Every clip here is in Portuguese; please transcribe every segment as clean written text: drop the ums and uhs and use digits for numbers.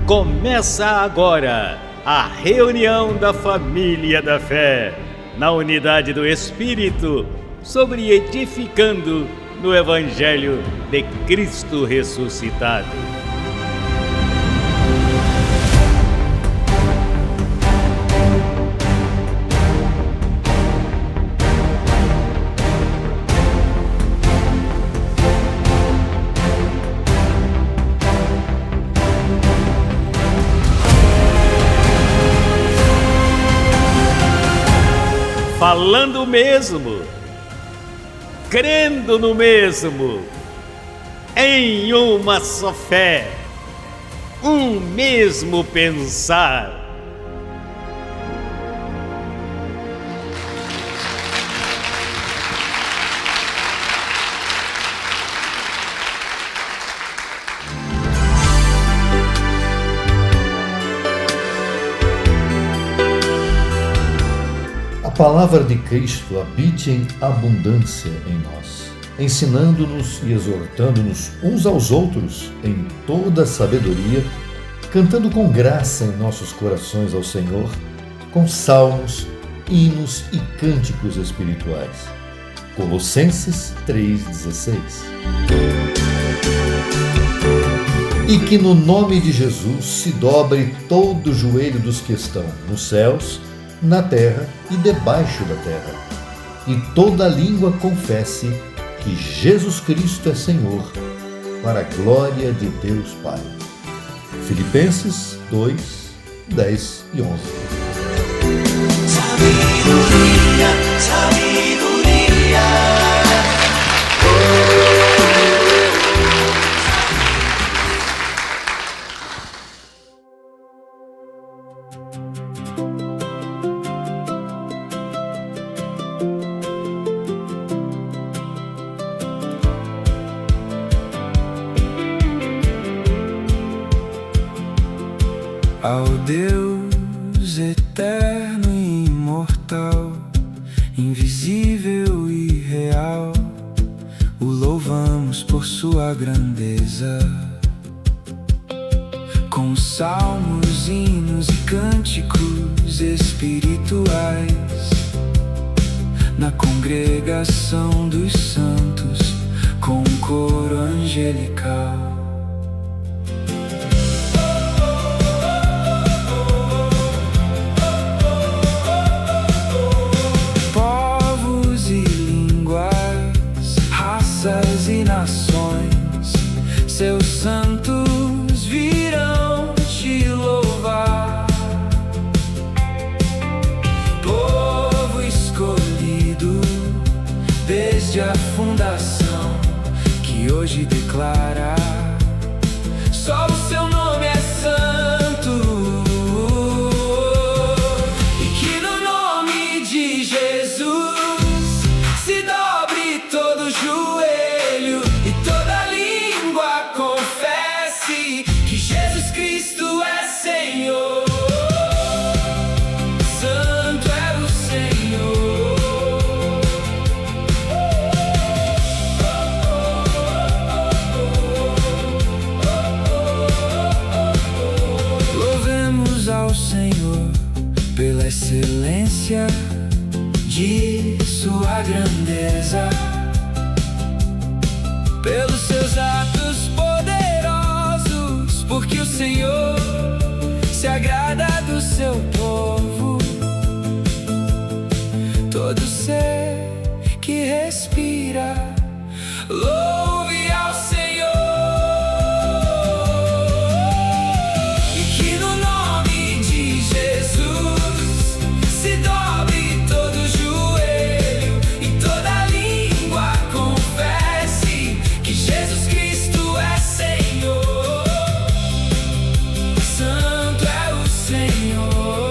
Começa agora a reunião da família da fé, na unidade do Espírito, sobre edificando no Evangelho de Cristo ressuscitado. Falando o mesmo, crendo no mesmo, em uma só fé, um mesmo pensar. A palavra de Cristo habite em abundância em nós, ensinando-nos e exortando-nos uns aos outros em toda sabedoria, cantando com graça em nossos corações ao Senhor, com salmos, hinos e cânticos espirituais. Colossenses 3,16. E que no nome de Jesus se dobre todo o joelho dos que estão nos céus, na terra e debaixo da terra, e toda língua confesse que Jesus Cristo é Senhor, para a glória de Deus Pai. Filipenses 2, 10 e 11. Sabedoria, sabedoria. Ao Deus eterno e imortal, invisível e real, o louvamos por sua grandeza. Com salmos, hinos e cânticos espirituais, na congregação dos santos, com um coro angelical. E nações, seus santos virão te louvar. Povo escolhido desde a fundação, que hoje declara: só o seu nome é santo. E que no nome de Jesus se dobre todo joelho e toda língua confesse que Jesus Cristo é Senhor. Santo é o Senhor. Louvemos ao Senhor pela excelência de sua grandeza, pelos seus atos poderosos, porque o Senhor se agrada do seu povo. Todo ser que respira, louve ao Senhor. E que no nome de Jesus se dobre todo joelho e toda língua confesse que Jesus Cristo é Senhor. Santo é o Senhor.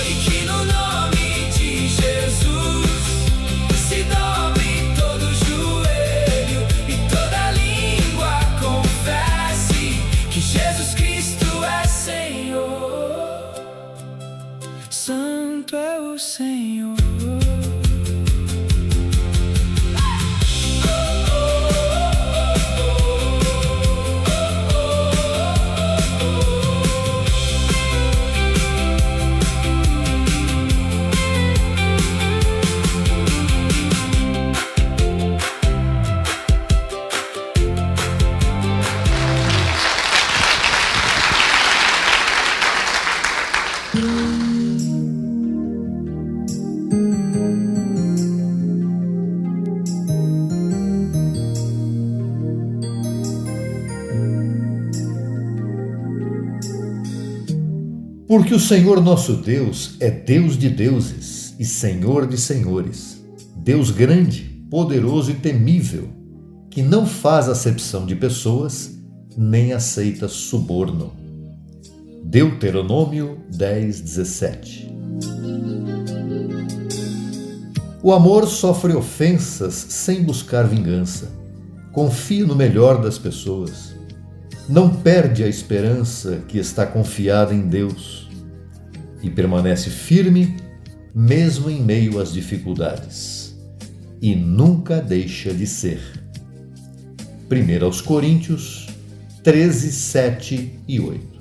E que no nome de Jesus se dobre todo joelho e toda língua confesse que Jesus Cristo é Senhor. Santo é o Senhor. Porque o Senhor nosso Deus é Deus de deuses e Senhor de senhores, Deus grande, poderoso e temível, que não faz acepção de pessoas, nem aceita suborno. Deuteronômio 10:17. O amor sofre ofensas sem buscar vingança. Confia no melhor das pessoas. Não perde a esperança que está confiada em Deus e permanece firme mesmo em meio às dificuldades. E nunca deixa de ser. 1 Coríntios 13, 7 e 8.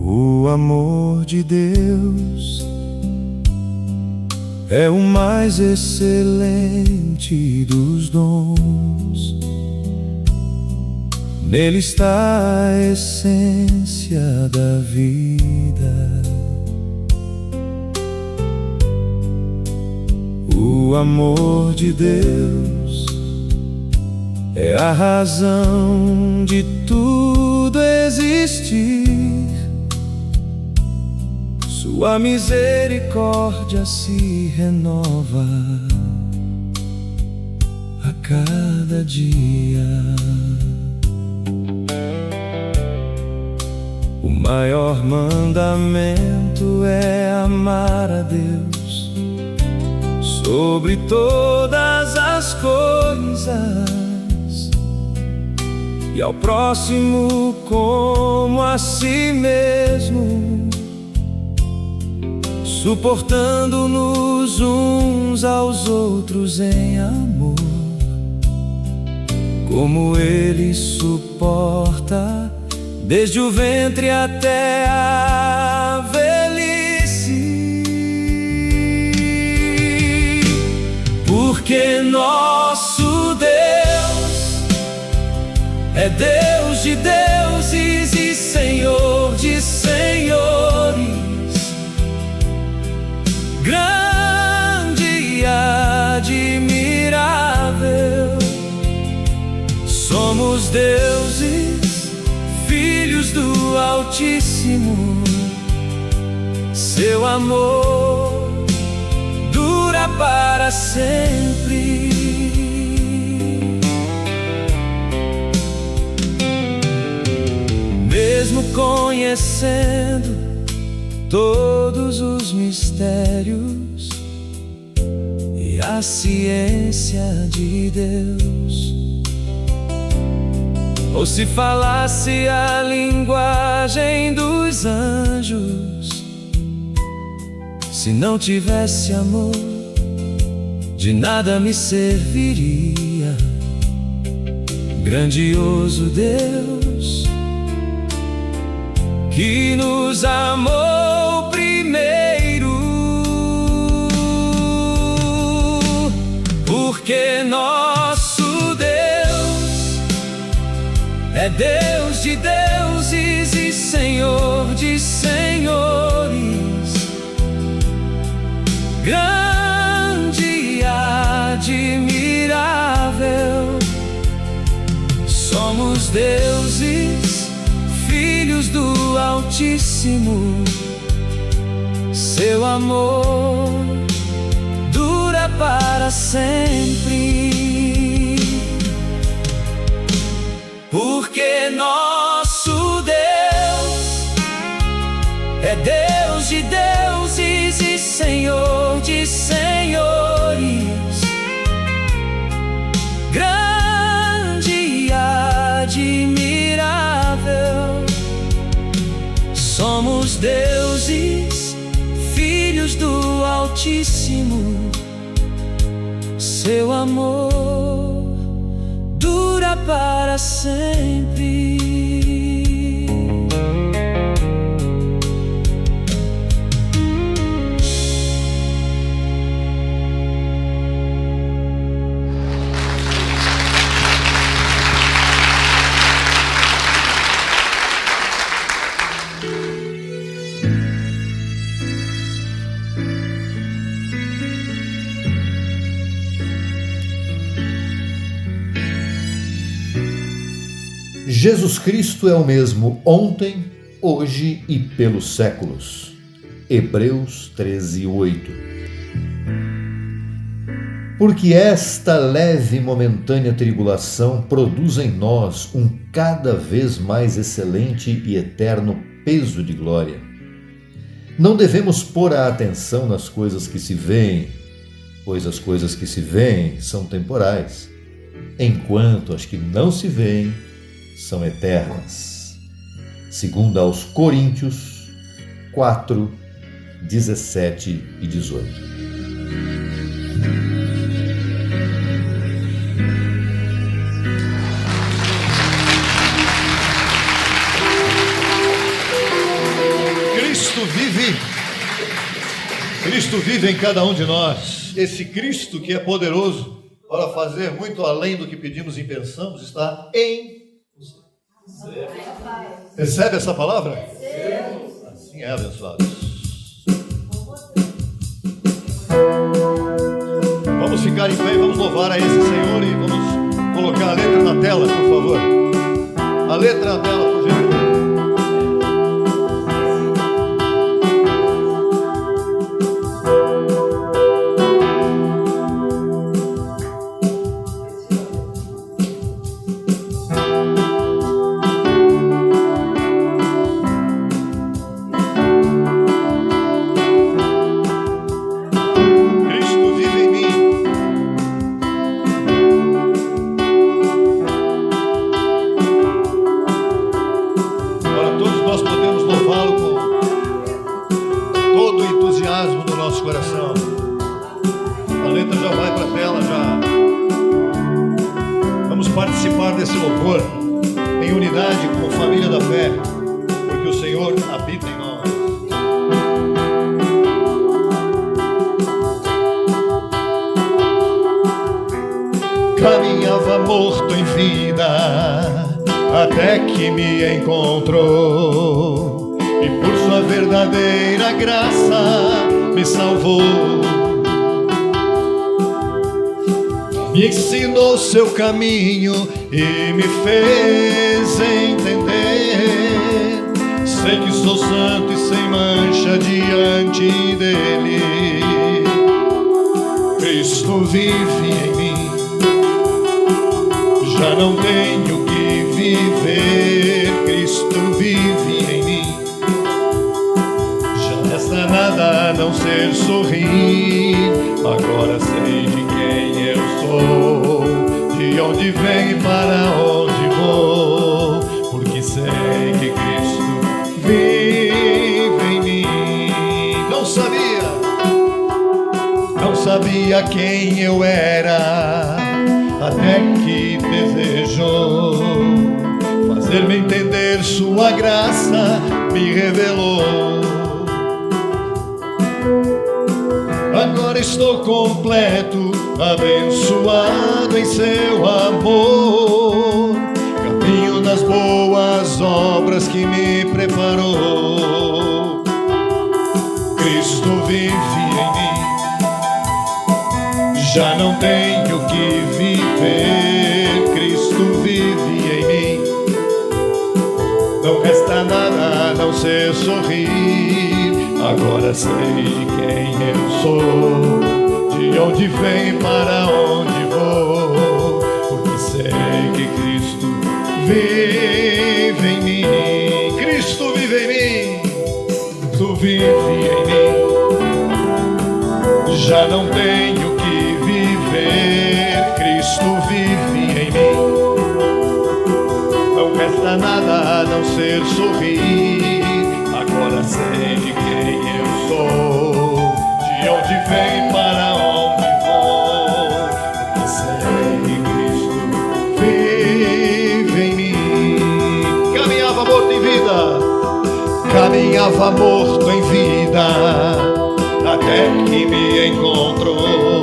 O amor de Deus é o mais excelente dos dons. Nele está a essência da vida. O amor de Deus é a razão de tudo existir. Sua misericórdia se renova a cada dia. O maior mandamento é amar a Deus sobre todas as coisas e ao próximo como a si mesmo, suportando-nos uns aos outros em amor, como Ele suporta desde o ventre até a velhice. Porque nosso Deus é Deus de deuses e Senhor de senhores, grande e admirável. Somos deuses, filhos do Altíssimo. Seu amor dura para sempre. Mesmo conhecendo todos os mistérios e a ciência de Deus, ou se falasse a linguagem dos anjos, se não tivesse amor, de nada me serviria. Grandioso Deus, que nos amou primeiro, porque nosso Deus é Deus de deuses e Senhor de senhores, grande e admirável. Somos deuses, filhos do Altíssimo. Seu amor dura para sempre. Porque nosso Deus é Deus de deuses e Senhor de senhores, grande e admirável. Somos deuses, Altíssimo, seu amor dura para sempre. Jesus Cristo é o mesmo ontem, hoje e pelos séculos. Hebreus 13:8. Porque esta leve e momentânea tribulação produz em nós um cada vez mais excelente e eterno peso de glória. Não devemos pôr a atenção nas coisas que se veem, pois as coisas que se veem são temporais, enquanto as que não se veem são eternas. Segundo aos Coríntios 4, 17 e 18. Cristo vive em cada um de nós. Esse Cristo que é poderoso para fazer muito além do que pedimos e pensamos está em você. Recebe essa palavra? Assim é, abençoados. Vamos ficar em pé e vamos louvar a esse Senhor e vamos colocar a letra na tela, por favor. A letra na tela, por gentileza. Participar desse louvor em unidade com a família da fé, porque o Senhor habita em nós. Caminhava morto em vida até que me encontrou e por sua verdadeira graça me salvou. Me ensinou seu caminho e me fez entender. Sei que sou santo e sem mancha diante dele. Cristo vive em mim, já não tenho que viver. Cristo vive em mim, já resta nada a não ser sorrir. Agora sei de quem eu sou, de onde venho e para onde vou, porque sei que Cristo vive em mim. Não sabia quem eu era, até que desejou fazer-me entender. Sua graça me revelou. Agora estou completo, abençoado em seu amor. Caminho nas boas obras que me preparou. Cristo vive em mim, já não tenho que viver. Cristo vive em mim, não resta nada a não ser sorrir. Agora sei de quem eu sou, de onde venho e para onde vou, porque sei que Cristo vive em mim. Cristo vive em mim, Cristo vive em mim, já não tenho que viver. Cristo vive em mim, não resta nada a não ser sorrir. Agora sei de quem eu sou, de onde venho caminhava morto em vida, até que me encontrou,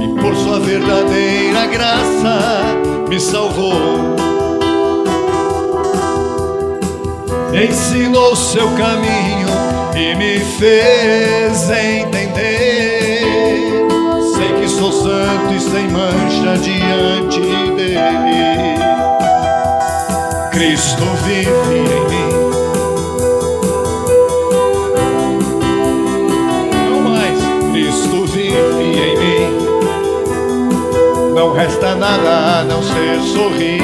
e por sua verdadeira graça me salvou. Ensinou seu caminho e me fez entender. Sei que sou santo e sem mancha diante dele. Cristo vive em mim. Não mais, Cristo vive em mim. Não resta nada a não ser sorrir.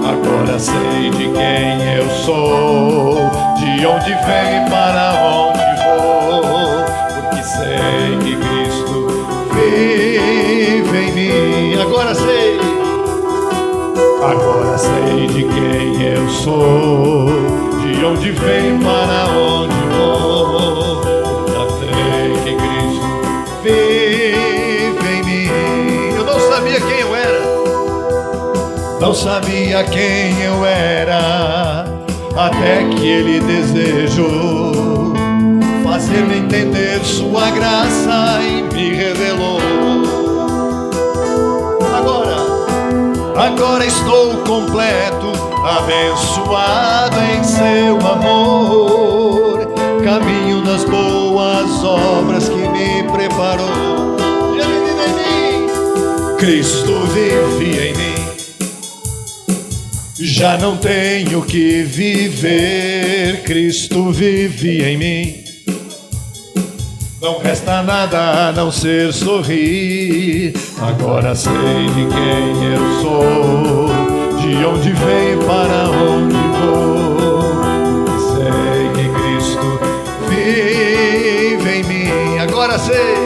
Agora sei de quem eu sou, de onde venho e para onde vou, porque sei que Cristo vive em mim. Agora sei de quem eu sou, de onde venho e para onde vou, já sei que Cristo vive em mim. Eu não sabia quem eu era, não sabia quem eu era, até que Ele desejou fazer-me entender sua graça e me revelou. Agora estou completo, abençoado em seu amor, caminho das boas obras que me preparou. Ele vive em mim, Cristo vive em mim. Já não tenho que viver, Cristo vive em mim. Não resta nada a não ser sorrir. Agora sei de quem eu sou, de onde venho e para onde vou. Sei que Cristo vive em mim. Agora sei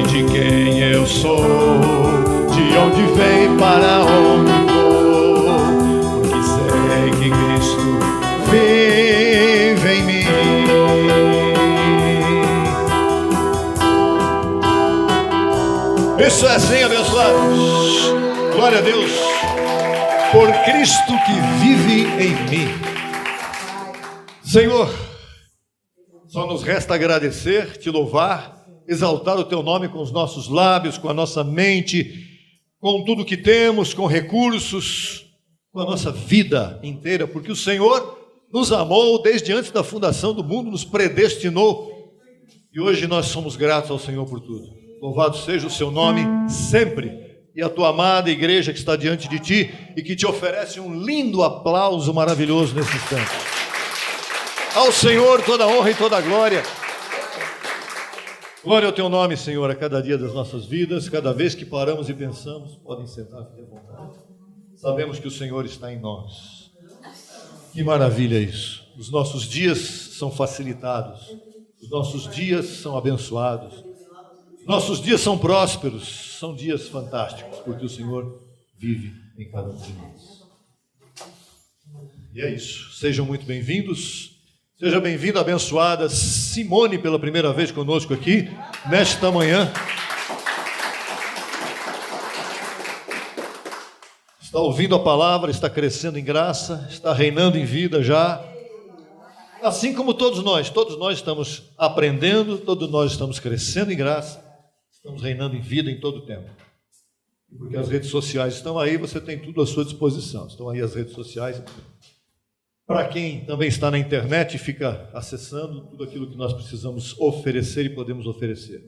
de quem eu sou, de onde venho e para onde vou, porque sei que Cristo vive em mim. Isso é assim, abençoados. Glória a Deus, por Cristo que vive em mim. Senhor, só nos resta agradecer, te louvar, exaltar o teu nome com os nossos lábios, com a nossa mente, com tudo que temos, com recursos, com a nossa vida inteira, porque o Senhor nos amou desde antes da fundação do mundo, nos predestinou, e hoje nós somos gratos ao Senhor por tudo. Louvado seja o seu nome sempre, e a tua amada igreja que está diante de ti e que te oferece um lindo aplauso maravilhoso nesse instante. Ao Senhor toda a honra e toda a glória. Glória ao teu nome, Senhor, a cada dia das nossas vidas, cada vez que paramos e pensamos, podem sentar, fiquem à vontade. Sabemos que o Senhor está em nós. Que maravilha isso. Os nossos dias são facilitados, os nossos dias são abençoados, nossos dias são prósperos, são dias fantásticos, porque o Senhor vive em cada um de nós. E é isso. Sejam muito bem-vindos. Seja bem-vinda, abençoada Simone, pela primeira vez conosco aqui, nesta manhã. Está ouvindo a palavra, está crescendo em graça, está reinando em vida já. Assim como todos nós estamos aprendendo, todos nós estamos crescendo em graça, estamos reinando em vida em todo o tempo. Porque as redes sociais estão aí, você tem tudo à sua disposição. Estão aí as redes sociais. Para quem também está na internet e fica acessando tudo aquilo que nós precisamos oferecer e podemos oferecer.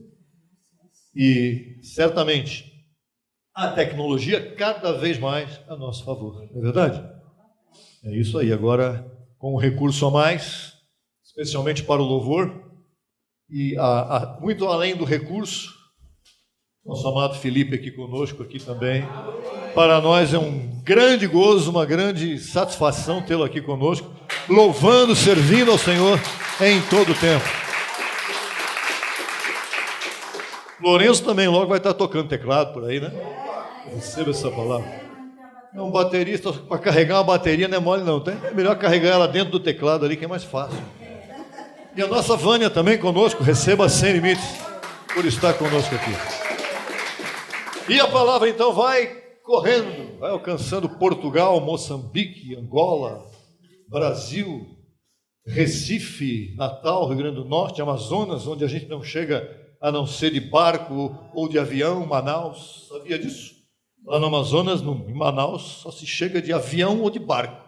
E certamente a tecnologia cada vez mais a nosso favor, não é verdade? É isso aí. Agora, com um recurso a mais, especialmente para o louvor, e muito além do recurso, nosso amado Felipe aqui conosco, aqui também. Para nós é um grande gozo, uma grande satisfação tê-lo aqui conosco, louvando, servindo ao Senhor em todo o tempo. Lourenço também logo vai estar tocando teclado por aí, né? Receba essa palavra. É um baterista, para carregar uma bateria não é mole não, é melhor carregar ela dentro do teclado ali, que é mais fácil. E a nossa Vânia também conosco, receba sem limites por estar conosco aqui. E a palavra então vai correndo, vai alcançando Portugal, Moçambique, Angola, Brasil, Recife, Natal, Rio Grande do Norte, Amazonas, onde a gente não chega a não ser de barco ou de avião, Manaus, sabia disso? Lá no Amazonas, em Manaus, só se chega de avião ou de barco,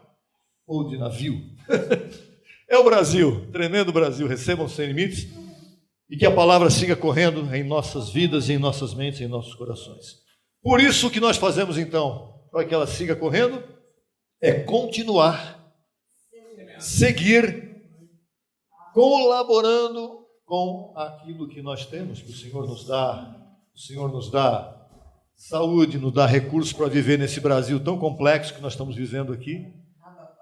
ou de navio. É o Brasil, tremendo Brasil, recebam sem limites, e que a palavra siga correndo em nossas vidas, em nossas mentes, em nossos corações. Por isso o que nós fazemos então, para que ela siga correndo, é continuar, seguir, colaborando com aquilo que nós temos, que o Senhor nos dá. O Senhor nos dá saúde, nos dá recursos para viver nesse Brasil tão complexo que nós estamos vivendo aqui.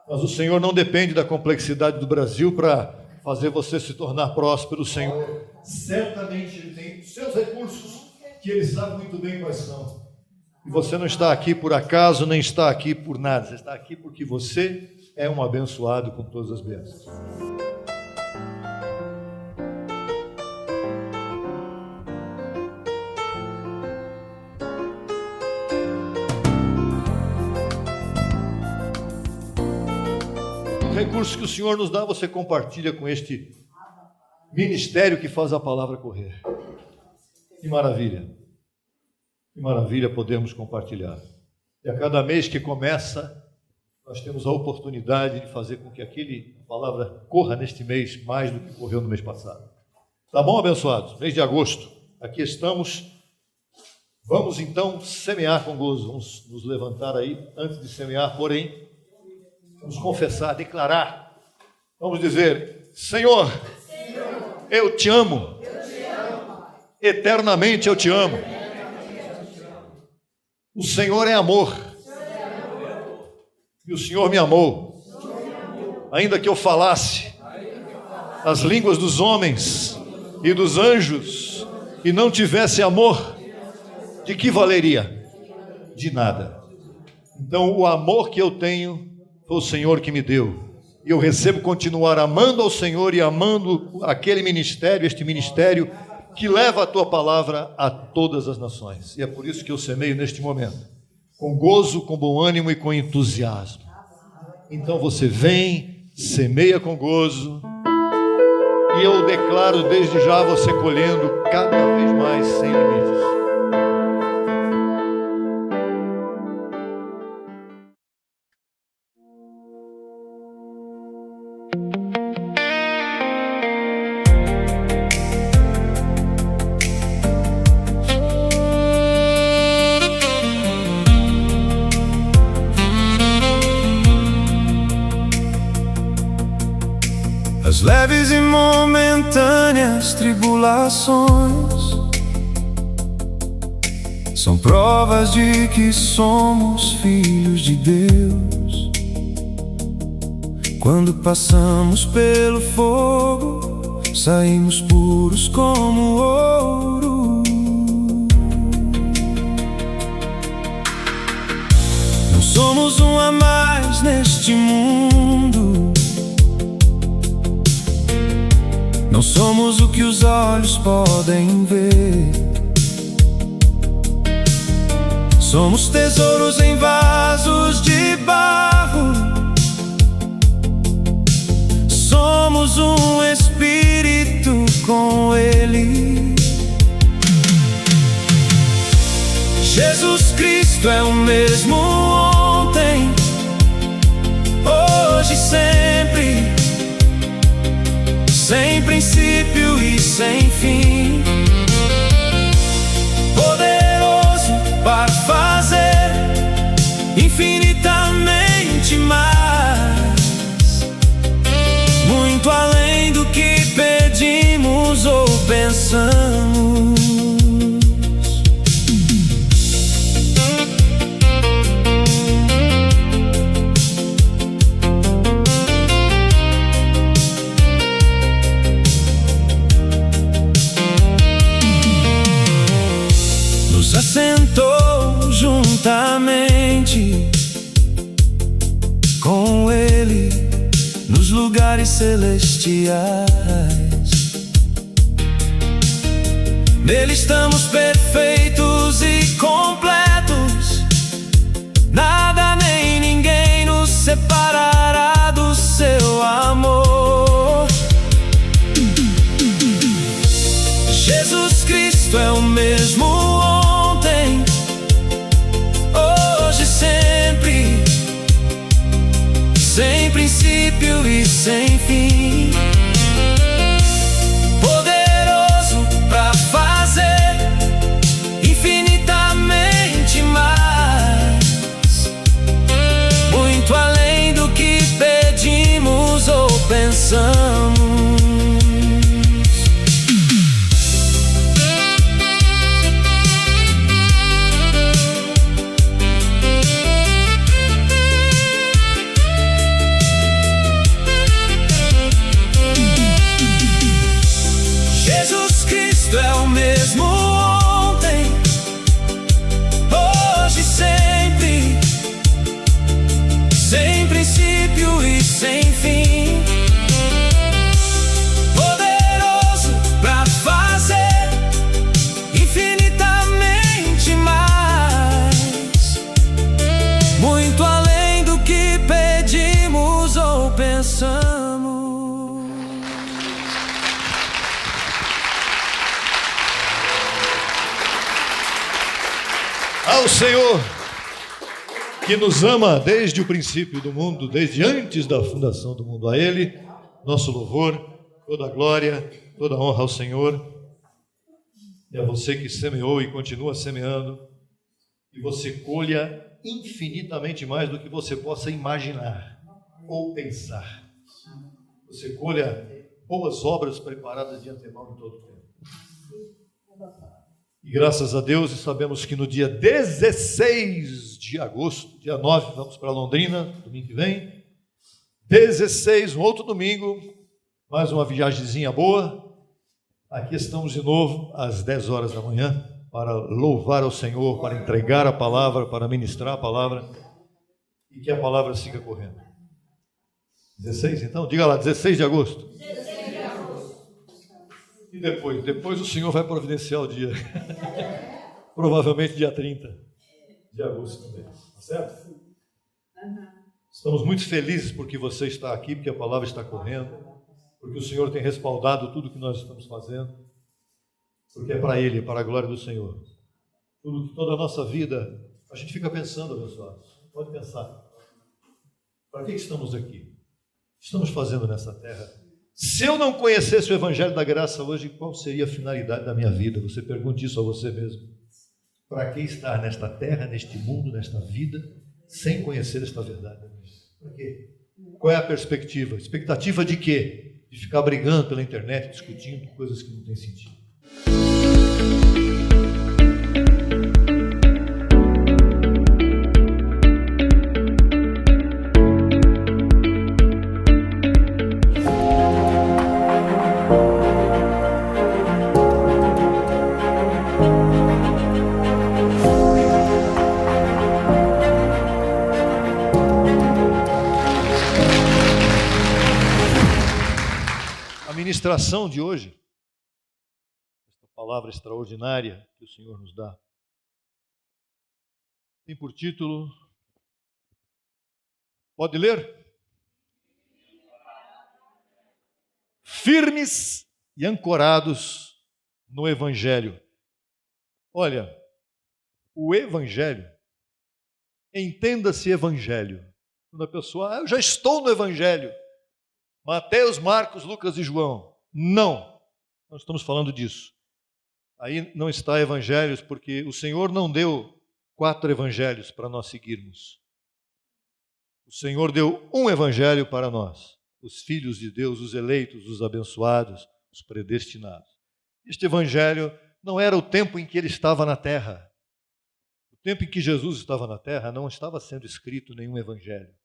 Mas o Senhor não depende da complexidade do Brasil para fazer você se tornar próspero. O Senhor certamente Ele tem os seus recursos, que Ele sabe muito bem quais são. E você não está aqui por acaso, nem está aqui por nada. Você está aqui porque você é um abençoado com todas as bênçãos. O recurso que o Senhor nos dá, você compartilha com este ministério que faz a palavra correr. Que maravilha! Que maravilha podemos compartilhar. E a cada mês que começa, nós temos a oportunidade de fazer com que a palavra corra neste mês mais do que correu no mês passado. Tá bom, abençoados? Mês de agosto, aqui estamos. Vamos então semear com gozo. Vamos nos levantar aí antes de semear, porém, vamos confessar, declarar. Vamos dizer: Senhor, eu te amo. Eternamente eu te amo. O Senhor é amor. E o Senhor me amou. Ainda que eu falasse as línguas dos homens e dos anjos e não tivesse amor, de que valeria? De nada. Então o amor que eu tenho foi o Senhor que me deu. E eu recebo continuar amando ao Senhor e amando aquele ministério, este ministério que leva a tua palavra a todas as nações. E é por isso que eu semeio neste momento, com gozo, com bom ânimo e com entusiasmo. Então você vem, semeia com gozo, e eu declaro desde já você colhendo cada vez mais sem limites. As leves e momentâneas tribulações são provas de que somos filhos de Deus. Quando passamos pelo fogo, saímos puros como ouro. Não somos um a mais neste mundo. Não somos o que os olhos podem ver. Somos tesouros em vasos de barro. Somos um espírito com Ele. Jesus Cristo é o mesmo ontem, hoje e sempre. Sem princípio e sem fim, poderoso para fazer infinitamente mais, muito além do que pedimos ou pensamos. Assentou juntamente com Ele nos lugares celestiais. Nele estamos perfeitos e completos. Nada nem ninguém nos separará do sem princípio e sem fim, poderoso pra fazer infinitamente mais, muito além do que pedimos ou pensamos. Jesus Cristo é o mesmo ontem, hoje e sempre, sem princípio e sem fim, poderoso pra fazer infinitamente mais, muito além do que pedimos ou pensamos. Ao Senhor, que nos ama desde o princípio do mundo, desde antes da fundação do mundo, a Ele, nosso louvor, toda a glória, toda a honra ao Senhor. E a você que semeou e continua semeando, que você colha infinitamente mais do que você possa imaginar ou pensar. Você colha boas obras preparadas de antemão em todo o tempo. E graças a Deus, sabemos que no dia 16 de agosto, dia 9, vamos para Londrina, domingo que vem. 16, um outro domingo, mais uma viagemzinha boa. Aqui estamos de novo às 10 horas da manhã para louvar ao Senhor, para entregar a palavra, para ministrar a palavra e que a palavra siga correndo. 16, então? Diga lá, 16 de agosto. E depois o Senhor vai providenciar o dia. Provavelmente dia 30 de agosto também. Tá certo? Estamos muito felizes porque você está aqui, porque a palavra está correndo, porque o Senhor tem respaldado tudo que nós estamos fazendo, porque é para Ele, para a glória do Senhor. Toda a nossa vida, a gente fica pensando, abençoados. Pode pensar. Para que estamos aqui? O que estamos fazendo nessa terra? Se eu não conhecesse o Evangelho da Graça hoje, qual seria a finalidade da minha vida? Você pergunte isso a você mesmo. Para que estar nesta terra, neste mundo, nesta vida, sem conhecer esta verdade? Para quê? Qual é a perspectiva? Expectativa de quê? De ficar brigando pela internet, discutindo coisas que não têm sentido. Ministração de hoje, esta palavra extraordinária que o Senhor nos dá, tem por título, pode ler? Firmes e ancorados no Evangelho. Olha, o Evangelho, entenda-se Evangelho. Quando a pessoa, eu já estou no Evangelho. Mateus, Marcos, Lucas e João. Não, não estamos falando disso. Aí não está evangelhos, porque o Senhor não deu 4 evangelhos para nós seguirmos. O Senhor deu um evangelho para nós, os filhos de Deus, os eleitos, os abençoados, os predestinados. Este evangelho não era o tempo em que ele estava na terra. O tempo em que Jesus estava na terra não estava sendo escrito nenhum evangelho.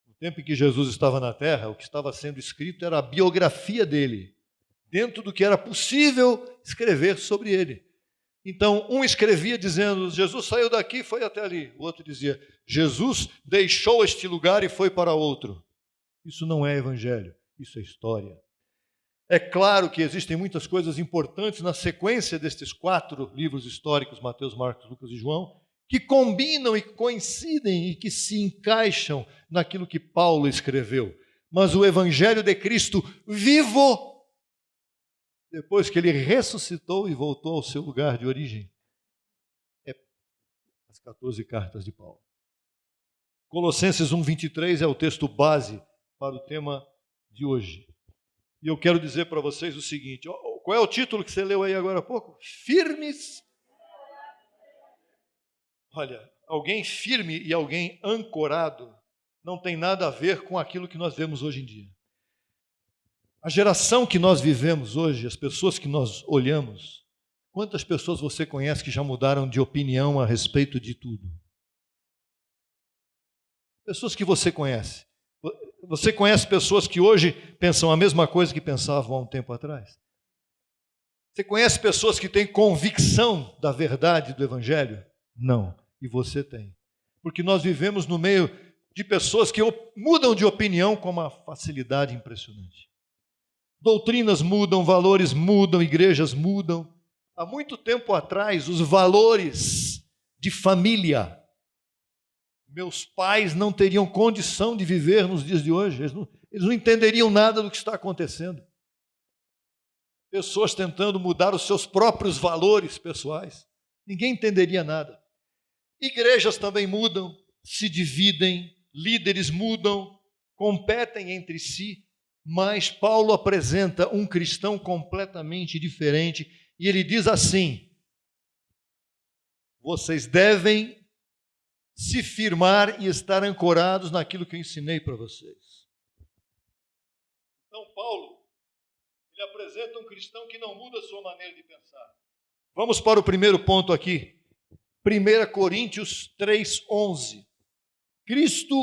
No tempo em que Jesus estava na terra, o que estava sendo escrito era a biografia dele, dentro do que era possível escrever sobre ele. Então, um escrevia dizendo, Jesus saiu daqui e foi até ali. O outro dizia, Jesus deixou este lugar e foi para outro. Isso não é evangelho, isso é história. É claro que existem muitas coisas importantes na sequência destes 4 livros históricos, Mateus, Marcos, Lucas e João, que combinam e coincidem e que se encaixam naquilo que Paulo escreveu. Mas o Evangelho de Cristo vivo, depois que ele ressuscitou e voltou ao seu lugar de origem, é as 14 cartas de Paulo. Colossenses 1:23 é o texto base para o tema de hoje. E eu quero dizer para vocês o seguinte, qual é o título que você leu aí agora há pouco? Firmes. Olha, alguém firme e alguém ancorado não tem nada a ver com aquilo que nós vemos hoje em dia. A geração que nós vivemos hoje, as pessoas que nós olhamos, quantas pessoas você conhece que já mudaram de opinião a respeito de tudo? Pessoas que você conhece. Você conhece pessoas que hoje pensam a mesma coisa que pensavam há um tempo atrás? Você conhece pessoas que têm convicção da verdade do Evangelho? Não, e você tem. Porque nós vivemos no meio de pessoas que mudam de opinião com uma facilidade impressionante. Doutrinas mudam, valores mudam, igrejas mudam. Há muito tempo atrás, os valores de família, meus pais não teriam condição de viver nos dias de hoje, eles não entenderiam nada do que está acontecendo. Pessoas tentando mudar os seus próprios valores pessoais, ninguém entenderia nada. Igrejas também mudam, se dividem, líderes mudam, competem entre si, mas Paulo apresenta um cristão completamente diferente e ele diz assim: vocês devem se firmar e estar ancorados naquilo que eu ensinei para vocês. Então Paulo, ele apresenta um cristão que não muda a sua maneira de pensar. Vamos para o primeiro ponto aqui, 1 Coríntios 3:11. Cristo,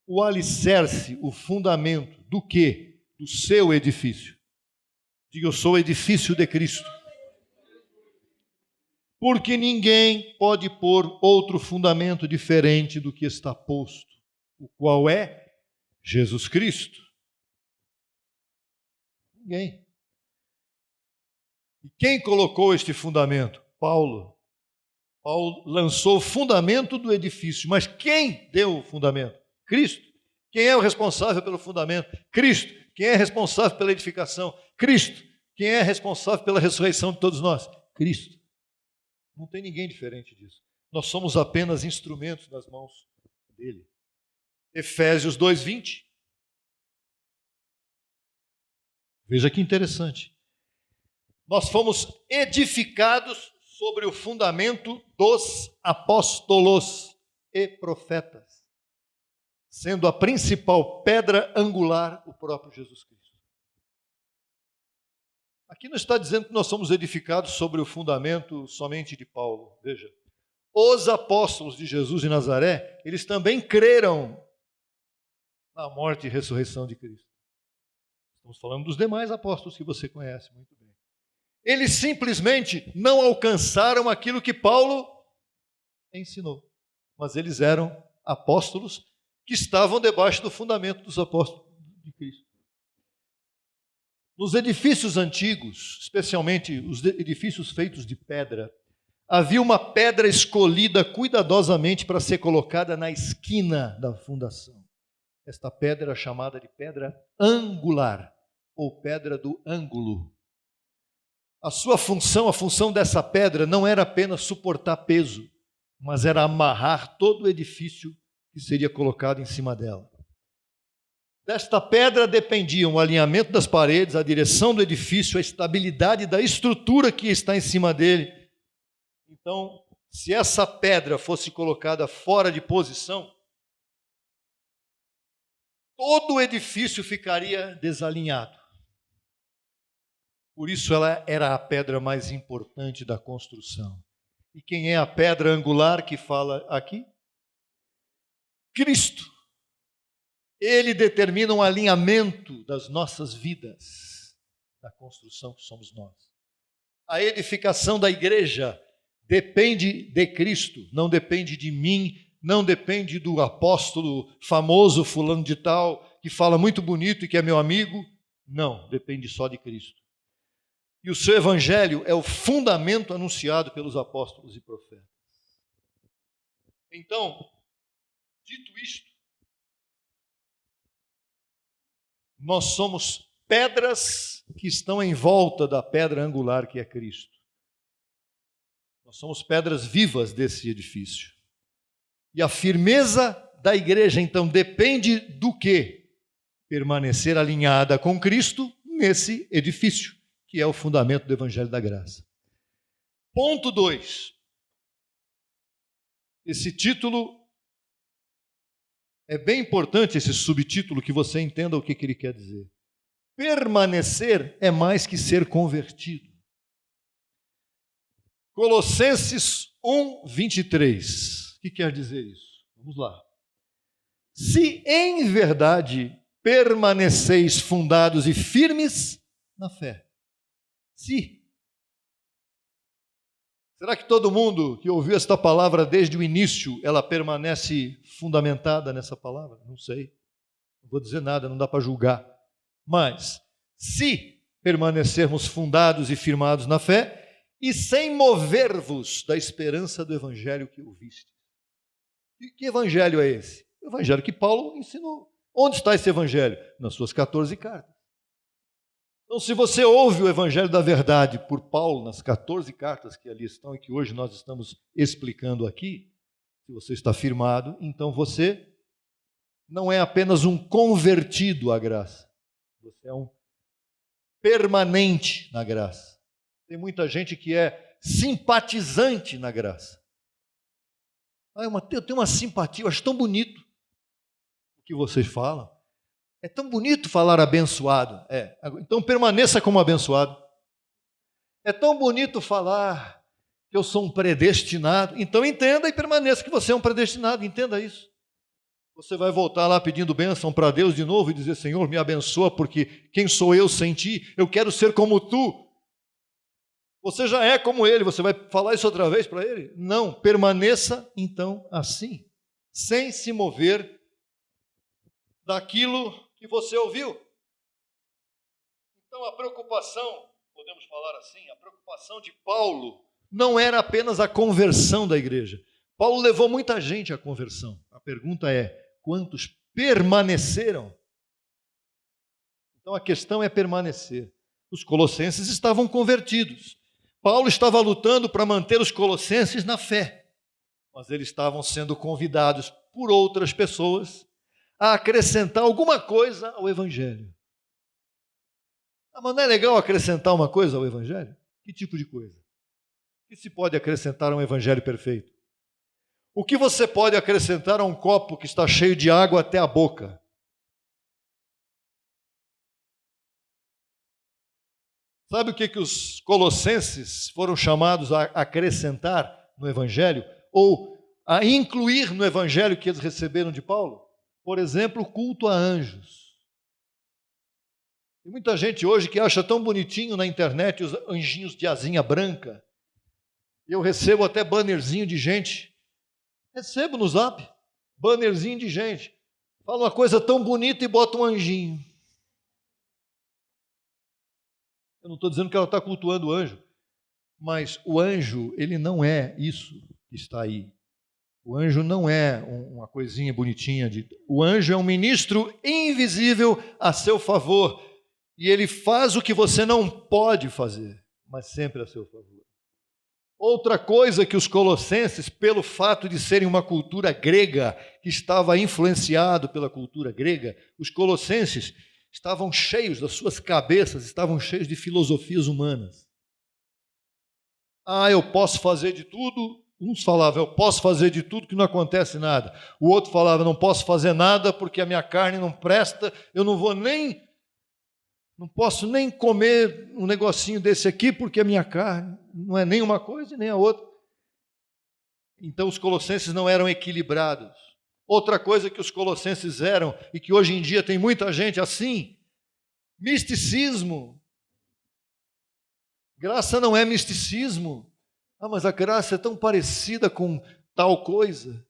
o alicerce, o fundamento do quê? Do seu edifício. Diga, eu sou o edifício de Cristo. Porque ninguém pode pôr outro fundamento diferente do que está posto, o qual é Jesus Cristo. Ninguém. E quem colocou este fundamento? Paulo. Paulo lançou o fundamento do edifício, mas quem deu o fundamento? Cristo. Quem é o responsável pelo fundamento? Cristo. Quem é responsável pela edificação? Cristo. Quem é responsável pela ressurreição de todos nós? Cristo. Não tem ninguém diferente disso. Nós somos apenas instrumentos nas mãos dele. Efésios 2:20. Veja que interessante. Nós fomos edificados sobre o fundamento dos apóstolos e profetas, sendo a principal pedra angular o próprio Jesus Cristo. Aqui não está dizendo que nós somos edificados sobre o fundamento somente de Paulo. Veja, os apóstolos de Jesus de Nazaré, eles também creram na morte e ressurreição de Cristo. Estamos falando dos demais apóstolos que você conhece muito bem. Eles simplesmente não alcançaram aquilo que Paulo ensinou, mas eles eram apóstolos que estavam debaixo do fundamento dos apóstolos de Cristo. Nos edifícios antigos, especialmente os edifícios feitos de pedra, havia uma pedra escolhida cuidadosamente para ser colocada na esquina da fundação. Esta pedra era chamada de pedra angular, ou pedra do ângulo. A sua função, a função dessa pedra não era apenas suportar peso, mas era amarrar todo o edifício que seria colocado em cima dela. Desta pedra dependiam o alinhamento das paredes, a direção do edifício, a estabilidade da estrutura que está em cima dele. Então, se essa pedra fosse colocada fora de posição, todo o edifício ficaria desalinhado. Por isso ela era a pedra mais importante da construção. E quem é a pedra angular que fala aqui? Cristo. Ele determina um alinhamento das nossas vidas, da construção que somos nós. A edificação da igreja depende de Cristo, não depende de mim, não depende do apóstolo famoso fulano de tal, que fala muito bonito e que é meu amigo. Não, depende só de Cristo. E o seu evangelho é o fundamento anunciado pelos apóstolos e profetas. Então, dito isto, nós somos pedras que estão em volta da pedra angular que é Cristo. Nós somos pedras vivas desse edifício. E a firmeza da igreja, então, depende do quê? Permanecer alinhada com Cristo nesse edifício, que é o fundamento do Evangelho da Graça. Ponto 2. Esse título é bem importante, esse subtítulo, que você entenda o que ele quer dizer. Permanecer é mais que ser convertido. Colossenses 1, 23. O que quer dizer isso? Vamos lá. Se em verdade permaneceis fundados e firmes na fé. Se. Será que todo mundo que ouviu esta palavra desde o início, ela permanece fundamentada nessa palavra? Não sei. Não vou dizer nada, não dá para julgar. Mas, se permanecermos fundados e firmados na fé, e sem mover-vos da esperança do evangelho que ouviste. E que evangelho é esse? O evangelho que Paulo ensinou. Onde está esse evangelho? Nas suas 14 cartas. Então, se você ouve o evangelho da verdade por Paulo, nas 14 cartas que ali estão e que hoje nós estamos explicando aqui, se você está firmado, então você não é apenas um convertido à graça, você é um permanente na graça. Tem muita gente que é simpatizante na graça. Eu tenho uma simpatia, eu acho tão bonito o que vocês falam. É tão bonito falar abençoado. Então permaneça como abençoado. É tão bonito falar que eu sou um predestinado. Então entenda e permaneça que você é um predestinado. Entenda isso. Você vai voltar lá pedindo bênção para Deus de novo e dizer: Senhor, me abençoa, porque quem sou eu sem ti? Eu quero ser como tu. Você já é como ele. Você vai falar isso outra vez para ele? Não. Permaneça então assim, sem se mover daquilo que você ouviu. Então a preocupação, podemos falar assim, a preocupação de Paulo não era apenas a conversão da igreja. Paulo levou muita gente à conversão. A pergunta é: quantos permaneceram? Então a questão é permanecer. Os colossenses estavam convertidos. Paulo estava lutando para manter os colossenses na fé, mas eles estavam sendo convidados por outras pessoas a acrescentar alguma coisa ao Evangelho. Mas não é legal acrescentar uma coisa ao Evangelho? Que tipo de coisa? O que se pode acrescentar a um Evangelho perfeito? O que você pode acrescentar a um copo que está cheio de água até a boca? Sabe o que os colossenses foram chamados a acrescentar no Evangelho? Ou a incluir no Evangelho que eles receberam de Paulo? Por exemplo, o culto a anjos. Tem muita gente hoje que acha tão bonitinho na internet os anjinhos de asinha branca. Eu recebo até bannerzinho de gente. Recebo no Zap, bannerzinho de gente. Fala uma coisa tão bonita e bota um anjinho. Eu não estou dizendo que ela está cultuando o anjo, mas o anjo, ele não é isso que está aí. O anjo não é uma coisinha bonitinha. O anjo é um ministro invisível a seu favor. E ele faz o que você não pode fazer, mas sempre a seu favor. Outra coisa que os colossenses, pelo fato de serem uma cultura grega, que estava influenciado pela cultura grega, os colossenses estavam cheios das suas cabeças, estavam cheios de filosofias humanas. Eu posso fazer de tudo. Uns falavam: eu posso fazer de tudo que não acontece nada. O outro falava: não posso fazer nada porque a minha carne não presta, eu não posso nem comer um negocinho desse aqui porque a minha carne não é nem uma coisa e nem a outra. Então os colossenses não eram equilibrados. Outra coisa que os colossenses eram, e que hoje em dia tem muita gente assim: misticismo. Graça não é misticismo. Mas a graça é tão parecida com tal coisa.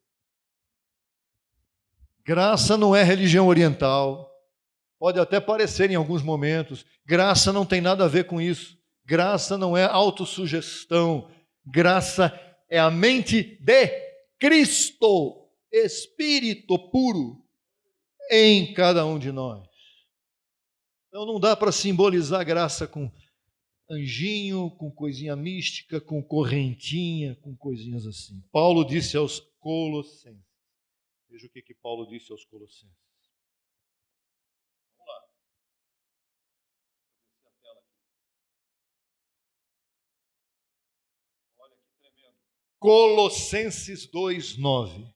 Graça não é religião oriental. Pode até parecer em alguns momentos. Graça não tem nada a ver com isso. Graça não é autossugestão. Graça é a mente de Cristo, Espírito puro, em cada um de nós. Então não dá para simbolizar graça com anjinho, com coisinha mística, com correntinha, com coisinhas assim. Paulo disse aos colossenses: Veja o que Paulo disse aos Colossenses. Vamos lá. Vou descer a tela aqui. Olha que tremendo. Colossenses 2:9.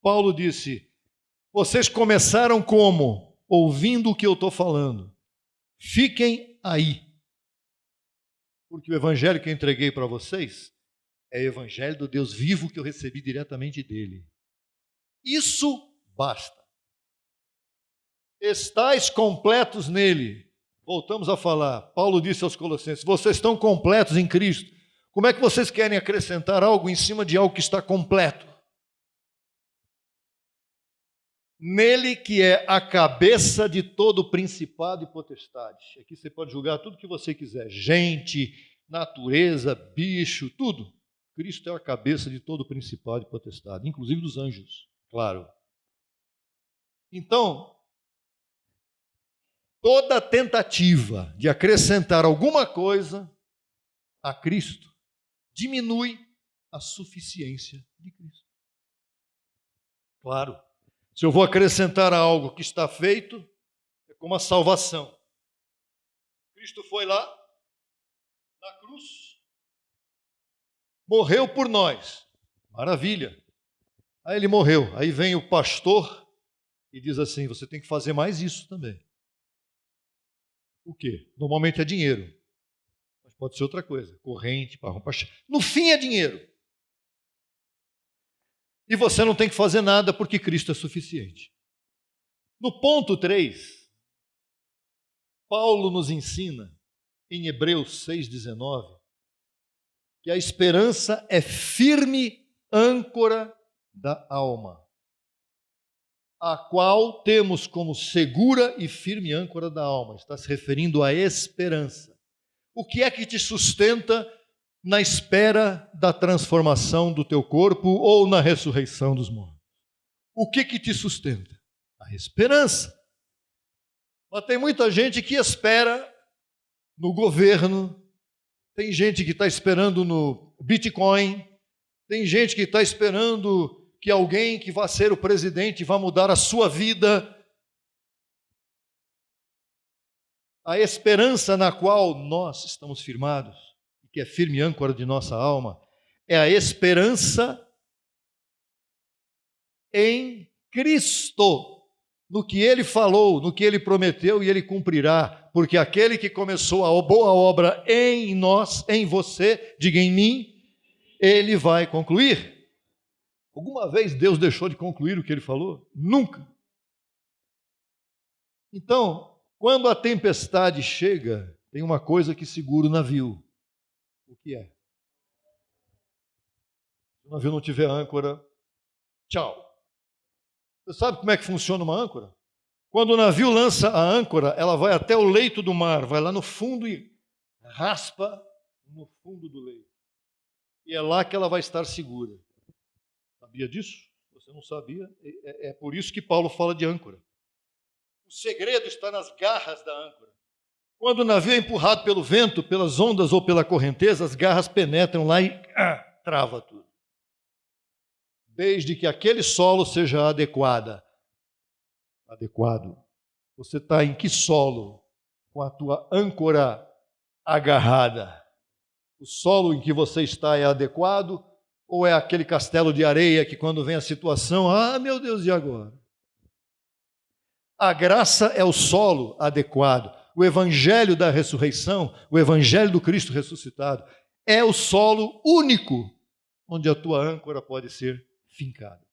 Paulo disse: vocês começaram como? Ouvindo o que eu estou falando. Fiquem aí. Porque o evangelho que eu entreguei para vocês é o evangelho do Deus vivo que eu recebi diretamente dele. Isso basta. Estais completos nele. Voltamos a falar. Paulo disse aos Colossenses: vocês estão completos em Cristo. Como é que vocês querem acrescentar algo em cima de algo que está completo? Nele que é a cabeça de todo principado e potestade. Aqui você pode julgar tudo que você quiser. Gente, natureza, bicho, tudo. Cristo é a cabeça de todo principado e potestade, inclusive dos anjos, claro. Então, toda tentativa de acrescentar alguma coisa a Cristo diminui a suficiência de Cristo. Claro. Se eu vou acrescentar algo que está feito, é como a salvação. Cristo foi lá, na cruz, morreu por nós. Maravilha. Aí ele morreu. Aí vem o pastor e diz assim: você tem que fazer mais isso também. O quê? Normalmente é dinheiro. Mas pode ser outra coisa. Corrente, para roupa. No fim é dinheiro. E você não tem que fazer nada porque Cristo é suficiente. No ponto 3, Paulo nos ensina, em Hebreus 6,19, que a esperança é firme âncora da alma, a qual temos como segura e firme âncora da alma. Está se referindo à esperança. O que é que te sustenta na espera da transformação do teu corpo ou na ressurreição dos mortos? O que te sustenta? A esperança. Mas tem muita gente que espera no governo, tem gente que está esperando no Bitcoin, tem gente que está esperando que alguém que vai ser o presidente vá mudar a sua vida. A esperança na qual nós estamos firmados, que é firme âncora de nossa alma, é a esperança em Cristo, no que Ele falou, no que Ele prometeu e Ele cumprirá, porque aquele que começou a boa obra em nós, em você, diga em mim, Ele vai concluir. Alguma vez Deus deixou de concluir o que Ele falou? Nunca. Então, quando a tempestade chega, tem uma coisa que segura o navio. O que é? Se o navio não tiver âncora, tchau. Você sabe como é que funciona uma âncora? Quando o navio lança a âncora, ela vai até o leito do mar, vai lá no fundo e raspa no fundo do leito. E é lá que ela vai estar segura. Sabia disso? Você não sabia? É por isso que Paulo fala de âncora. O segredo está nas garras da âncora. Quando o navio é empurrado pelo vento, pelas ondas ou pela correnteza, as garras penetram lá e trava tudo. Desde que aquele solo seja adequado. Você está em que solo? Com a tua âncora agarrada. O solo em que você está é adequado? Ou é aquele castelo de areia que quando vem a situação, meu Deus, e agora? A graça é o solo adequado. O evangelho da ressurreição, o evangelho do Cristo ressuscitado, é o solo único onde a tua âncora pode ser fincada.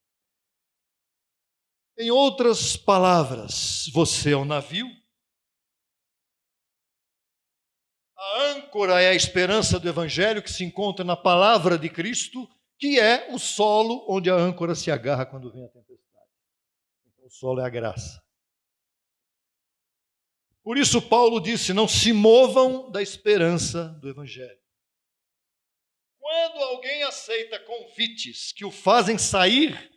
Em outras palavras, você é um navio, a âncora é a esperança do evangelho que se encontra na palavra de Cristo, que é o solo onde a âncora se agarra quando vem a tempestade. Então, o solo é a graça. Por isso Paulo disse: não se movam da esperança do evangelho. Quando alguém aceita convites que o fazem sair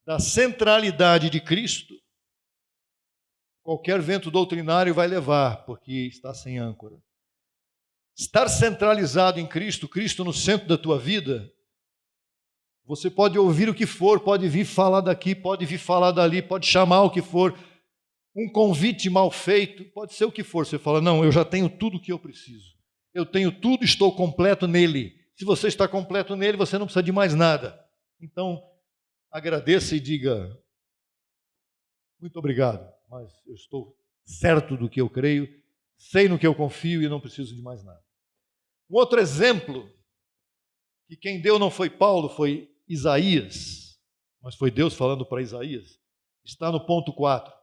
da centralidade de Cristo, qualquer vento doutrinário vai levar, porque está sem âncora. Estar centralizado em Cristo, Cristo no centro da tua vida, Você pode ouvir o que for, pode vir falar daqui, pode vir falar dali, pode chamar o que for, um convite mal feito, pode ser o que for. Você fala, não, eu já tenho tudo o que eu preciso. Eu tenho tudo, estou completo nele. Se você está completo nele, você não precisa de mais nada. Então, agradeça e diga, muito obrigado, mas eu estou certo do que eu creio, sei no que eu confio e não preciso de mais nada. Um outro exemplo, que quem deu não foi Paulo, foi Isaías, mas foi Deus falando para Isaías, está no ponto 4.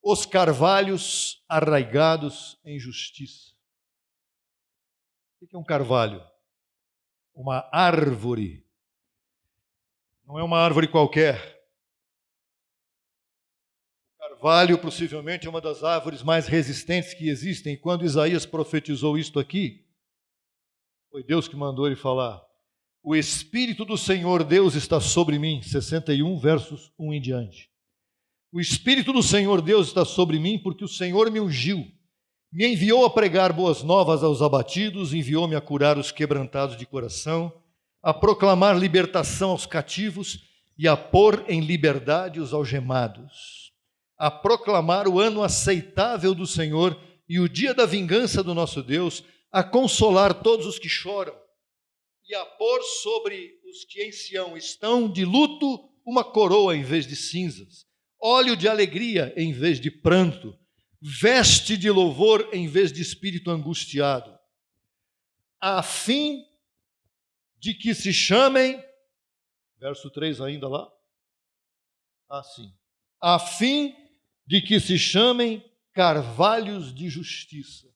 Os carvalhos arraigados em justiça. O que é um carvalho? Uma árvore. Não é uma árvore qualquer. O carvalho, possivelmente, é uma das árvores mais resistentes que existem. E quando Isaías profetizou isto aqui, foi Deus que mandou ele falar. O Espírito do Senhor Deus está sobre mim. 61, versos 1 em diante. O Espírito do Senhor Deus está sobre mim, porque o Senhor me ungiu. Me enviou a pregar boas novas aos abatidos, enviou-me a curar os quebrantados de coração, a proclamar libertação aos cativos e a pôr em liberdade os algemados, a proclamar o ano aceitável do Senhor e o dia da vingança do nosso Deus, a consolar todos os que choram e a pôr sobre os que em Sião estão de luto uma coroa em vez de cinzas, óleo de alegria em vez de pranto, veste de louvor em vez de espírito angustiado, a fim de que se chamem, verso 3 ainda lá, assim, a fim de que se chamem carvalhos de justiça,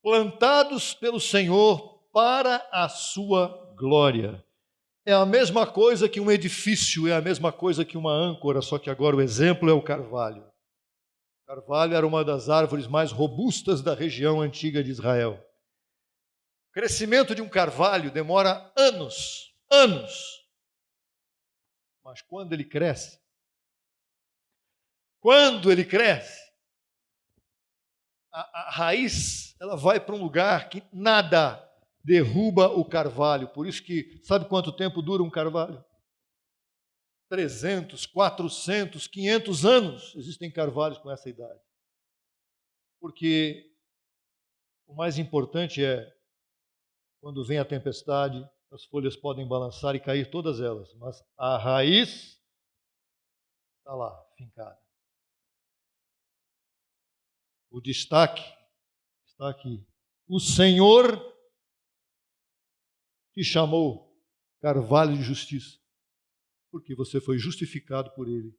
plantados pelo Senhor para a sua glória. É a mesma coisa que um edifício, é a mesma coisa que uma âncora, só que agora o exemplo é o carvalho. O carvalho era uma das árvores mais robustas da região antiga de Israel. O crescimento de um carvalho demora anos. Mas quando ele cresce, a raiz ela vai para um lugar que nada derruba o carvalho. Por isso que, sabe quanto tempo dura um carvalho? 300, 400, 500 anos existem carvalhos com essa idade. Porque o mais importante é, quando vem a tempestade, as folhas podem balançar e cair todas elas, mas a raiz está lá, fincada. O destaque está aqui. O Senhor te chamou carvalho de justiça, porque você foi justificado por Ele.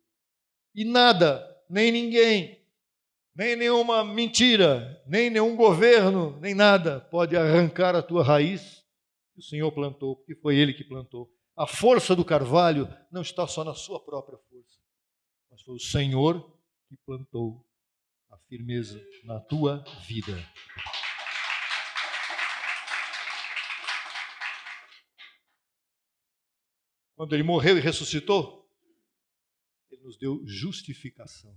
E nada, nem ninguém, nem nenhuma mentira, nem nenhum governo, nem nada pode arrancar a tua raiz que o Senhor plantou, porque foi Ele que plantou. A força do carvalho não está só na sua própria força, mas foi o Senhor que plantou a firmeza na tua vida. Quando Ele morreu e ressuscitou, Ele nos deu justificação.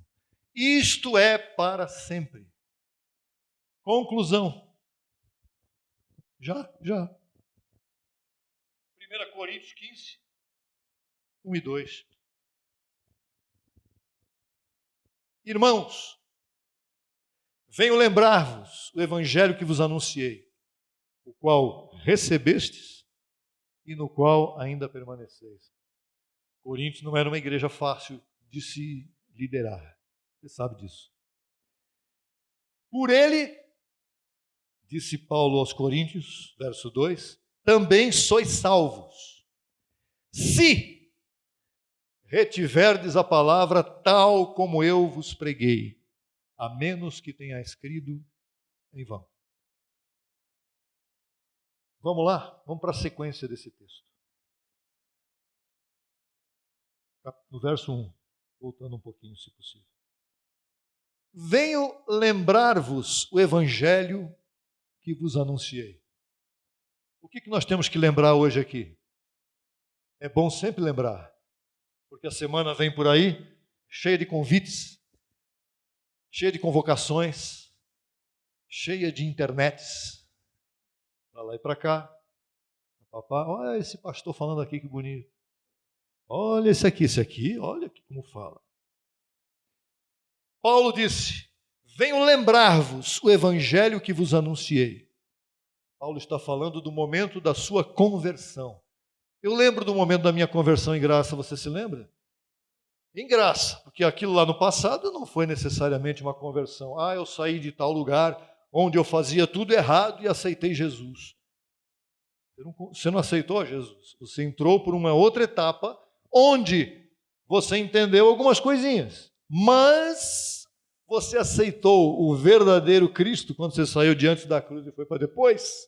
Isto é para sempre. Conclusão. Já. 1 Coríntios 15, 1 e 2. Irmãos, venho lembrar-vos o evangelho que vos anunciei, o qual recebestes e no qual ainda permaneceis. Coríntios não era uma igreja fácil de se liderar. Você sabe disso. Por ele, disse Paulo aos Coríntios, verso 2, também sois salvos, se retiverdes a palavra tal como eu vos preguei, a menos que tenha escrito em vão. Vamos lá? Vamos para a sequência desse texto. No verso 1, voltando um pouquinho, se possível. Venho lembrar-vos o evangelho que vos anunciei. O que nós temos que lembrar hoje aqui? É bom sempre lembrar, porque a semana vem por aí cheia de convites, cheia de Papai, olha esse pastor falando aqui, que bonito. Olha esse aqui, olha como fala. Paulo disse: venho lembrar-vos o evangelho que vos anunciei. Paulo está falando do momento da sua conversão. Eu lembro do momento da minha conversão em graça, você se lembra? Em graça, porque aquilo lá no passado não foi necessariamente uma conversão. Eu saí de tal lugar onde eu fazia tudo errado e aceitei Jesus. Você não aceitou Jesus, você entrou por uma outra etapa onde você entendeu algumas coisinhas, mas você aceitou o verdadeiro Cristo quando você saiu diante da cruz e foi para depois.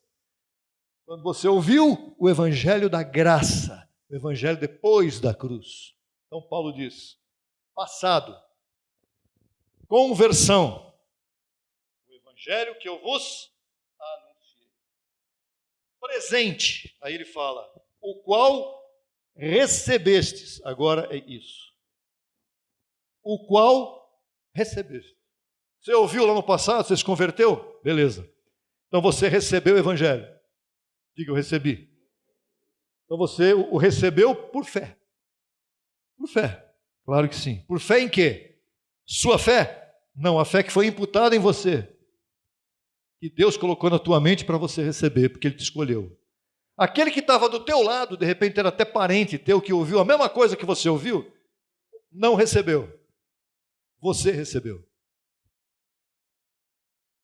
Quando você ouviu o evangelho da graça, o evangelho depois da cruz. Então Paulo diz: passado, conversão, o evangelho que eu vos anunciei. Presente, aí ele fala, o qual recebestes, agora é isso. O qual recebeste. Você ouviu lá no passado, você se converteu? Beleza. Então você recebeu o evangelho. Diga, eu recebi. Então você o recebeu por fé. Por fé, claro que sim. Por fé em quê? Sua fé? Não, a fé que foi imputada em você. Que Deus colocou na tua mente para você receber, porque Ele te escolheu. Aquele que estava do teu lado, de repente era até parente teu, que ouviu a mesma coisa que você ouviu, não recebeu. Você recebeu.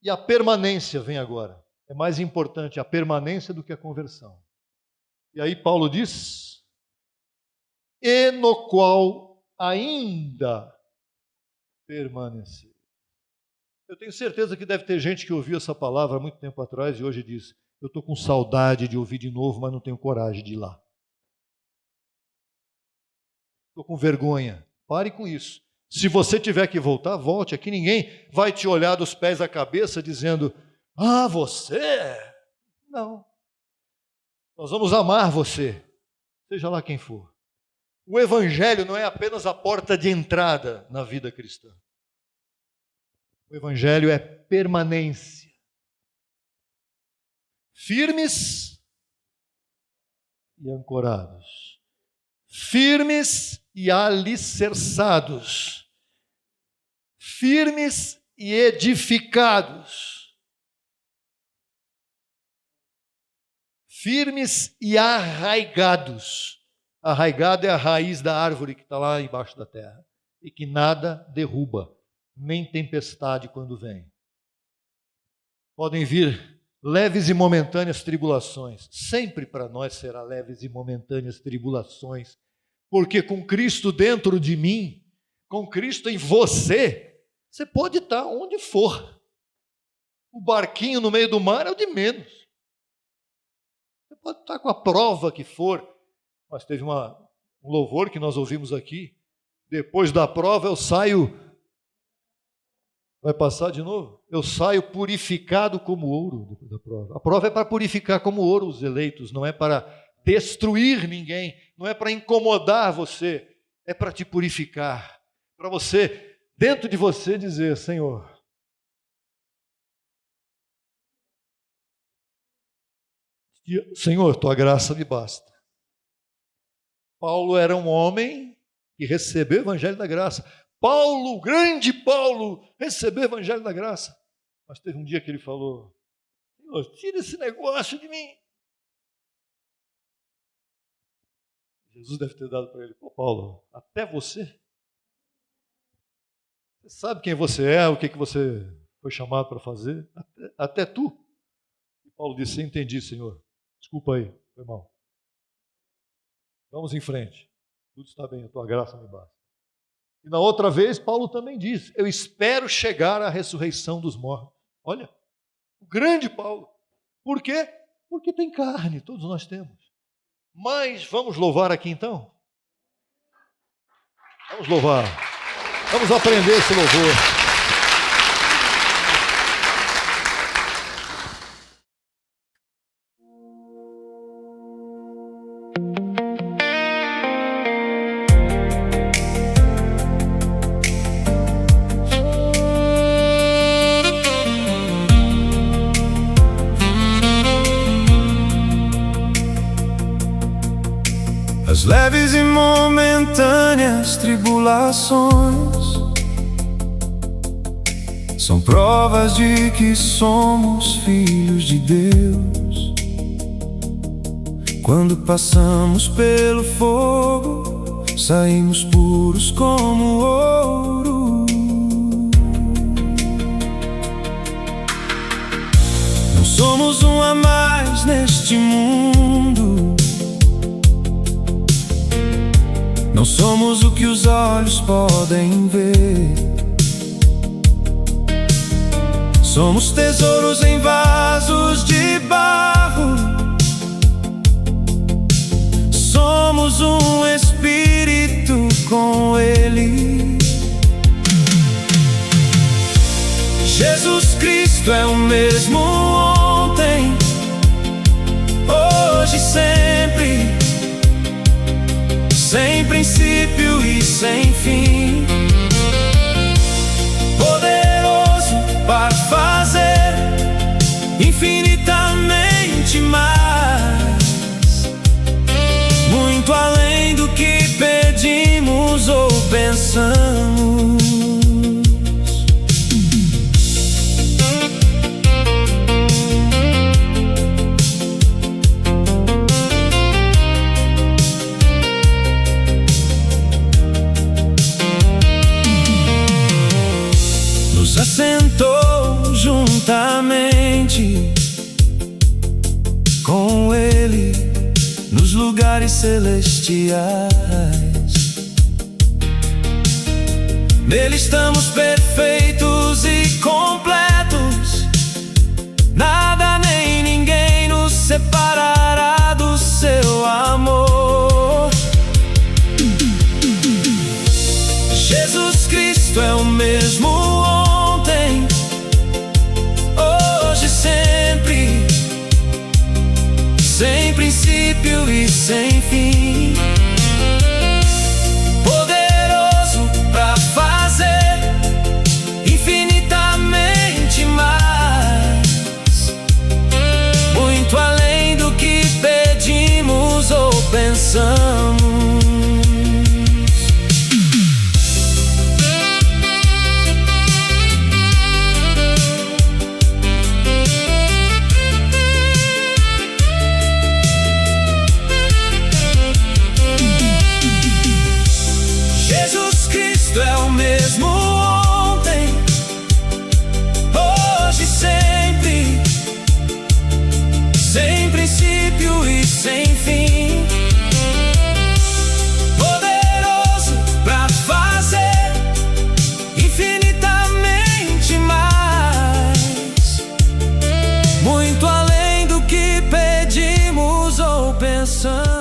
E a permanência vem agora. É mais importante a permanência do que a conversão. E aí Paulo diz: e no qual ainda permanecer. Eu tenho certeza que deve ter gente que ouviu essa palavra há muito tempo atrás e hoje diz: eu estou com saudade de ouvir de novo, mas não tenho coragem de ir lá. Estou com vergonha. Pare com isso. Se você tiver que voltar, volte. Aqui ninguém vai te olhar dos pés à cabeça dizendo: você? Não. Nós vamos amar você, seja lá quem for. O evangelho não é apenas a porta de entrada na vida cristã. O evangelho é permanência. Firmes e ancorados. Firmes e alicerçados. Firmes e edificados. Firmes e arraigados. Arraigado é a raiz da árvore que está lá embaixo da terra e que nada derruba, nem tempestade quando vem. Podem vir leves e momentâneas tribulações. Sempre para nós será leves e momentâneas tribulações, porque com Cristo dentro de mim, com Cristo em você, você pode estar onde for. O barquinho no meio do mar é o de menos. Você pode estar com a prova que for. Mas teve um louvor que nós ouvimos aqui. Depois da prova eu saio. Vai passar de novo? Eu saio purificado como ouro depois da prova. A prova é para purificar como ouro os eleitos, não é para destruir ninguém, não é para incomodar você, é para te purificar. Para você, dentro de você, dizer: Senhor, Senhor, tua graça me basta. Paulo era um homem que recebeu o evangelho da graça. Paulo, grande Paulo, recebeu o evangelho da graça. Mas teve um dia que ele falou: Senhor, tira esse negócio de mim. Jesus deve ter dado para ele: pô, Paulo, até você? Você sabe quem você é, o que você foi chamado para fazer? Até tu? E Paulo disse: entendi, Senhor. Desculpa aí, foi mal. Vamos em frente. Tudo está bem, a tua graça me basta. E na outra vez, Paulo também diz: eu espero chegar à ressurreição dos mortos. Olha, o grande Paulo. Por quê? Porque tem carne, todos nós temos. Mas vamos louvar aqui então? Vamos louvar. Vamos aprender esse louvor. As leves e momentâneas tribulações são provas de que somos filhos de Deus. Quando passamos pelo fogo, saímos puros como ouro. Não somos um a mais neste mundo. Não somos o que os olhos podem ver. Somos tesouros em vasos de barro. Somos um espírito com Ele. Jesus Cristo é o mesmo ontem, hoje e sempre, sem princípio e sem fim. Poderoso para fazer infinitamente mais, muito além do que pedimos ou pensamos. Nos assentou juntamente com Ele nos lugares celestiais. Nele estamos perfeitos e completos. Nada nem ninguém nos separará do seu amor. Jesus Cristo é o mesmo ontem, hoje e sempre, sem princípio e sem fim. Poderoso para fazer infinitamente mais, muito além do que pedimos ou pensamos. É o mesmo ontem, hoje e sempre, sem princípio e sem fim. Poderoso para fazer infinitamente mais, muito além do que pedimos ou pensamos.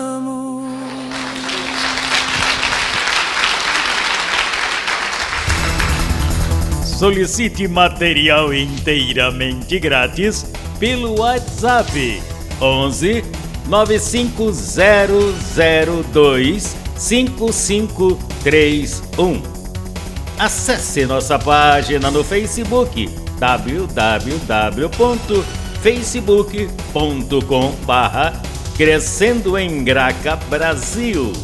Solicite material inteiramente grátis pelo WhatsApp 11 95002 5531. Acesse nossa página no Facebook www.facebook.com/Crescendo em Graca Brasil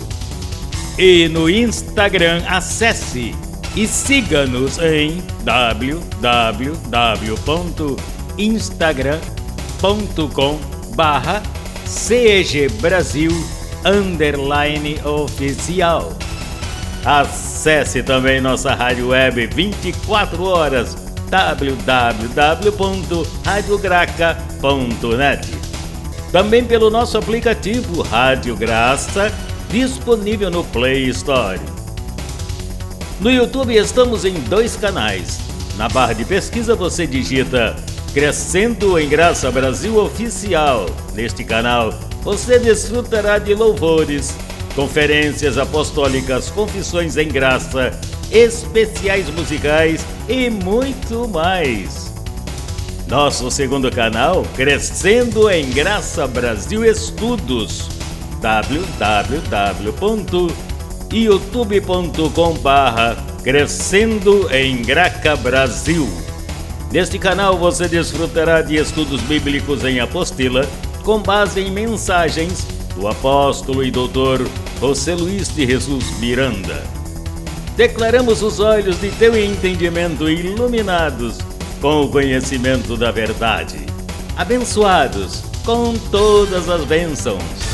e no Instagram acesse e siga-nos em www.instagram.com/CEGBrasil_oficial. Acesse também nossa rádio web 24 horas www.radiograca.net. Também pelo nosso aplicativo Rádio Graça, disponível no Play Store. No YouTube estamos em 2 canais. Na barra de pesquisa você digita Crescendo em Graça Brasil Oficial. Neste canal você desfrutará de louvores, conferências apostólicas, confissões em graça, especiais musicais e muito mais. Nosso segundo canal, Crescendo em Graça Brasil Estudos, www.youtube.com/Crescendo em Graca Brasil. Neste canal você desfrutará de estudos bíblicos em apostila com base em mensagens do apóstolo e doutor José Luiz de Jesus Miranda. Declaramos os olhos de teu entendimento iluminados com o conhecimento da verdade, abençoados com todas as bênçãos.